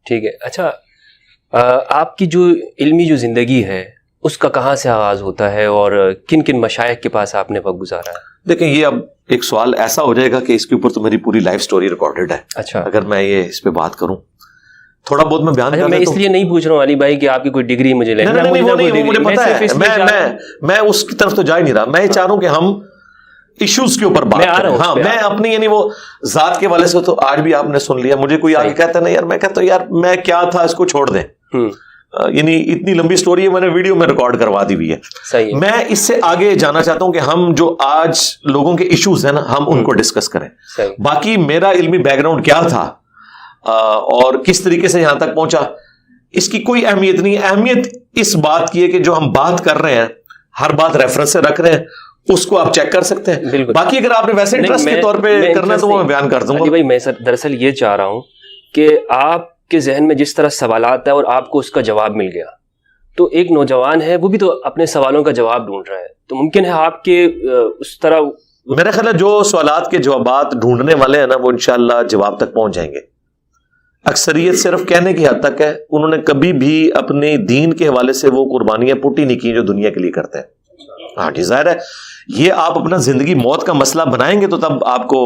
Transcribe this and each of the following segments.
ٹھیک ہے. اچھا, آپ کی جو علمی جو زندگی ہے اس کا کہاں سے آغاز ہوتا ہے اور کن کن مشائخ کے پاس آپ نے وقت گزارا ہے؟ دیکھیں, یہ اب ایک سوال ایسا ہو جائے گا کہ اس کے اوپر تو میری پوری لائف سٹوری ریکارڈڈ ہے. اچھا, اگر میں یہ اس پہ بات کروں, تھوڑا بہت میں بیان کر دیتا ہوں. میں اس لیے نہیں پوچھ رہا ہوں علی بھائی کہ آپ کی کوئی ڈگری مجھے لے, مجھے پتا ہے, میں اس کی طرف تو جا ہی نہیں رہا. میں یہ چاہ رہا ہوں کہ ہم ایشوز کے اوپر بات کریں. ہاں, میں اپنی یعنی وہ ذات کے والے سے تو آج بھی آپ نے سن لیا. مجھے کوئی آگے کہتا نہیں یار, میں کہتا ہوں یار میں کیا تھا اس کو چھوڑ دیں. یعنی اتنی لمبی سٹوری ہے, میں نے ویڈیو میں ریکارڈ کروا دی ہوئی ہے. میں اس سے آگے جانا چاہتا ہوں کہ ہم جو آج لوگوں کے ایشوز ہیں نا, ہم ان کو ڈسکس کریں. باقی میرا علمی بیک گراؤنڈ کیا تھا اور کس طریقے سے یہاں تک پہنچا, اس کی کوئی اہمیت نہیں. اہمیت اس بات کی ہے کہ جو ہم بات کر رہے ہیں ہر بات ریفرنس سے رکھ رہے ہیں, اس کو آپ چیک کر سکتے ہیں. باقی اگر آپ نے ویسے انٹرسٹ کے طور پہ کرنا ہے تو وہ میں بیان کر دوں گا. بھائی میں دراصل یہ چاہ رہا ہوں کہ آپ کے ذہن میں جس طرح سوالات ہے اور آپ کو اس کا جواب مل گیا, تو ایک نوجوان ہے وہ بھی تو اپنے سوالوں کا جواب ڈھونڈ رہا ہے, تو ممکن ہے آپ کے اس طرح. میرا خیال ہے جو سوالات کے جوابات ڈھونڈنے والے ہیں نا, وہ انشاءاللہ جواب تک پہنچ جائیں گے. اکثریت صرف کہنے کی حد تک ہے, انہوں نے کبھی بھی اپنے دین کے حوالے سے وہ قربانیاں پوٹی نہیں کی جو دنیا کے لیے کرتے ہیں. ہاں جی, ظاہر ہے یہ آپ اپنا زندگی موت کا مسئلہ بنائیں گے تو تب آپ کو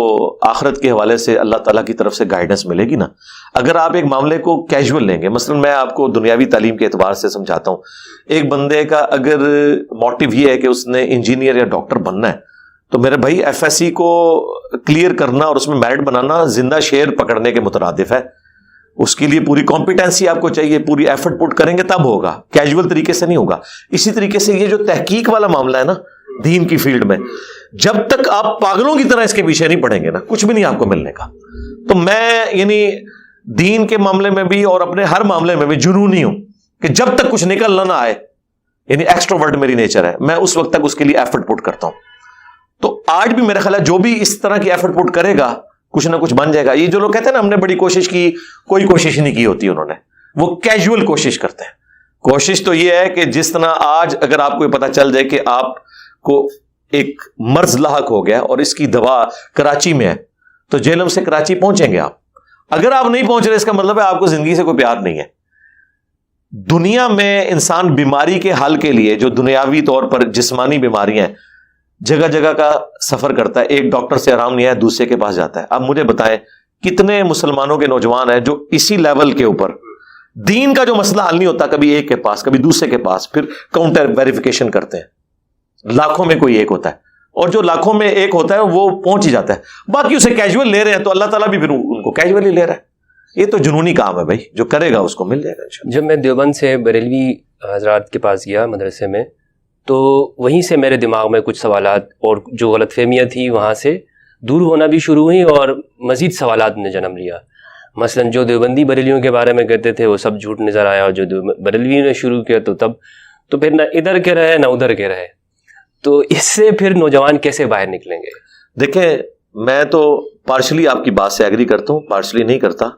آخرت کے حوالے سے اللہ تعالیٰ کی طرف سے گائیڈنس ملے گی نا. اگر آپ ایک معاملے کو کیجول لیں گے, مثلا میں آپ کو دنیاوی تعلیم کے اعتبار سے سمجھاتا ہوں. ایک بندے کا اگر موٹیو یہ ہے کہ اس نے انجینئر یا ڈاکٹر بننا ہے, تو میرے بھائی ایف ایس سی کو کلیئر کرنا اور اس میں میرٹ بنانا زندہ شیر پکڑنے کے مترادف ہے. اس کے لیے پوری کمپیٹنسی آپ کو چاہیے, پوری ایفرٹ پٹ کریں گے تب ہوگا, کیجول طریقے سے نہیں ہوگا. اسی طریقے سے یہ جو تحقیق والا معاملہ ہے نا دین کی فیلڈ میں, جب تک آپ پاگلوں کی طرح اس کے پیچھے نہیں پڑیں گے نا, کچھ بھی نہیں آپ کو ملنے کا. تو میں یعنی دین کے معاملے میں بھی اور اپنے ہر معاملے میں بھی جنونی ہوں کہ جب تک کچھ نکلنا نہ آئے, یعنی ایکسٹروورٹ میری نیچر ہے, میں اس وقت تک اس کے لیے ایفرٹ پٹ کرتا ہوں. تو آج بھی میرا خیال ہے جو بھی اس طرح کی ایفرٹ پٹ کرے گا کچھ نہ کچھ بن جائے گا. یہ جو لوگ کہتے ہیں نا ہم نے بڑی کوشش کی, کوئی کوشش نہیں کی ہوتی انہوں نے, وہ کیجول کوشش کرتے ہیں. کوشش تو یہ ہے کہ جس طرح آج اگر آپ کو یہ پتا چل جائے کہ آپ کو ایک مرض لاحق ہو گیا اور اس کی دوا کراچی میں ہے, تو جیلم سے کراچی پہنچیں گے آپ. اگر آپ نہیں پہنچ رہے, اس کا مطلب ہے آپ کو زندگی سے کوئی پیار نہیں ہے. دنیا میں انسان بیماری کے حل کے لیے جو دنیاوی طور پر جسمانی بیماریاں ہیں, جگہ جگہ کا سفر کرتا ہے. ایک ڈاکٹر سے آرام نہیں ہے, دوسرے کے پاس جاتا ہے. اب مجھے بتائیں کتنے مسلمانوں کے نوجوان ہیں جو اسی لیول کے اوپر دین کا جو مسئلہ حل نہیں ہوتا, کبھی ایک کے پاس کبھی دوسرے کے پاس, پھر کاؤنٹر ویریفیکیشن کرتے ہیں. لاکھوں میں کوئی ایک ہوتا ہے, اور جو لاکھوں میں ایک ہوتا ہے وہ پہنچ ہی جاتا ہے. باقی اسے کیجول لے رہے ہیں, تو اللہ تعالیٰ بھی پھر ان کو کیجول ہی لے رہا ہے. یہ تو جنونی کام ہے بھائی, جو کرے گا اس کو مل جائے گا. جب میں دیوبند سے بریلوی حضرات کے پاس گیا مدرسے میں, تو وہیں سے میرے دماغ میں کچھ سوالات اور جو غلط فہمیاں تھیں وہاں سے دور ہونا بھی شروع ہوئی, اور مزید سوالات نے جنم لیا. مثلا جو دیوبندی بریلیوں کے بارے میں کہتے تھے وہ سب جھوٹ نظر آیا, اور جو بریلوی نے شروع کیا تو پھر نہ ادھر کے رہے نہ ادھر کے رہے. تو اس سے پھر نوجوان کیسے باہر نکلیں گے؟ دیکھیں, میں تو پارشلی آپ کی بات سے ایگری کرتا ہوں, پارشلی نہیں کرتا.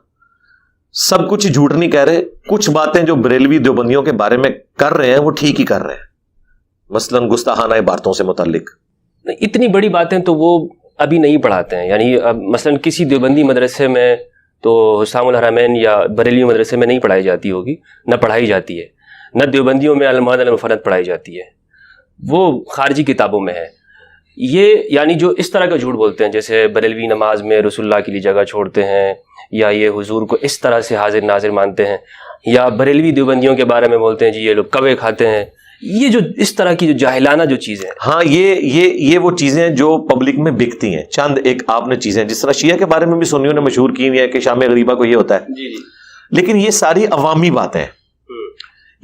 سب کچھ جھوٹ نہیں کہہ رہے, کچھ باتیں جو بریلوی دیوبندیوں کے بارے میں کر رہے ہیں وہ ٹھیک ہی کر رہے ہیں. مثلا گستاخانہ عبارتوں سے متعلق اتنی بڑی باتیں تو وہ ابھی نہیں پڑھاتے ہیں. یعنی مثلا کسی دیوبندی مدرسے میں تو حسام الحرمین یا بریلوی مدرسے میں نہیں پڑھائی جاتی ہوگی, نہ پڑھائی جاتی ہے, نہ دیوبندیوں میں المعاد المفرد پڑھائی جاتی ہے, وہ خارجی کتابوں میں ہے. یہ یعنی جو اس طرح کا جھوٹ بولتے ہیں, جیسے بریلوی نماز میں رسول اللہ کے لیے جگہ چھوڑتے ہیں, یا یہ حضور کو اس طرح سے حاضر ناظر مانتے ہیں, یا بریلوی دیوبندیوں کے بارے میں بولتے ہیں جی یہ لوگ کوے کھاتے ہیں. یہ جو اس طرح کی جو جاہلانہ جو چیزیں, ہاں یہ وہ چیزیں جو پبلک میں بکتی ہیں. چند ایک آپ نے چیزیں, جس طرح شیعہ کے بارے میں بھی سنیوں نے مشہور کی ہے کہ شام غریبہ کو یہ ہوتا ہے, لیکن یہ ساری عوامی باتیں ہیں,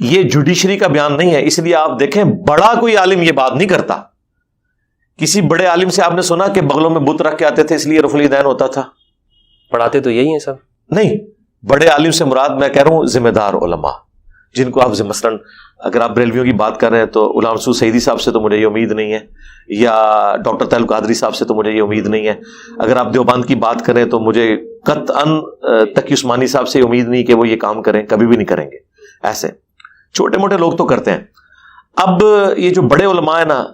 یہ جوڈیشری کا بیان نہیں ہے. اس لیے آپ دیکھیں بڑا کوئی عالم یہ بات نہیں کرتا. کسی بڑے عالم سے آپ نے سنا کہ بغلوں میں بت رکھ کے آتے تھے اس لیے رفع الیدین ہوتا تھا؟ پڑھاتے تو یہی ہیں سب. نہیں, بڑے عالم سے مراد میں کہہ رہا ہوں ذمہ دار علماء, جن کو آپ مثلاً اگر آپ بریلویوں کی بات کر رہے ہیں تو غلام مسعود سعیدی صاحب سے تو مجھے یہ امید نہیں ہے, یا ڈاکٹر طاہر القادری صاحب سے تو مجھے یہ امید نہیں ہے. اگر آپ دیوبند کی بات کریں تو مجھے قطعاً تقی عثمانی صاحب سے امید نہیں کہ وہ یہ کام کریں, کبھی بھی نہیں کریں گے. ایسے چھوٹے موٹے لوگ تو کرتے ہیں. اب یہ جو بڑے علماء ہیں نا,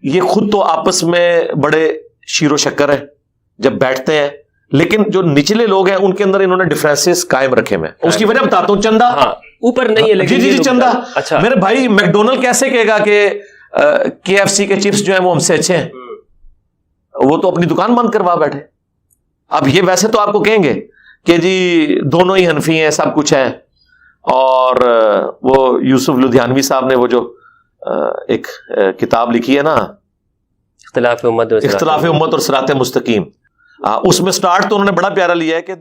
یہ خود تو آپس میں بڑے شیر و شکر ہیں, جب بیٹھتے ہیں لیکن جو نچلے لوگ ہیں ان کے اندر انہوں نے ڈفرینسز قائم رکھے میں. اس کی وجہ بتاتا ہوں. چندہ ہاں اوپر نہیں ہے لیکن جی چندہ. اچھا میرے بھائی میکڈونلڈ کیسے کہے گا کہ KFC کے چپس جو ہیں وہ ہم سے اچھے ہیں؟ وہ تو اپنی دکان بند کروا بیٹھے. اب یہ ویسے تو آپ کو کہیں گے کہ جی دونوں ہی حنفی ہیں, سب کچھ ہے. اور وہ یوسف لدھیانوی صاحب نے وہ جو ایک کتاب لکھی ہے نا, اختلاف امت اور صراط مستقیم, اس میں سٹارٹ تو انہوں نے بڑا پیارا لیا ہے کہ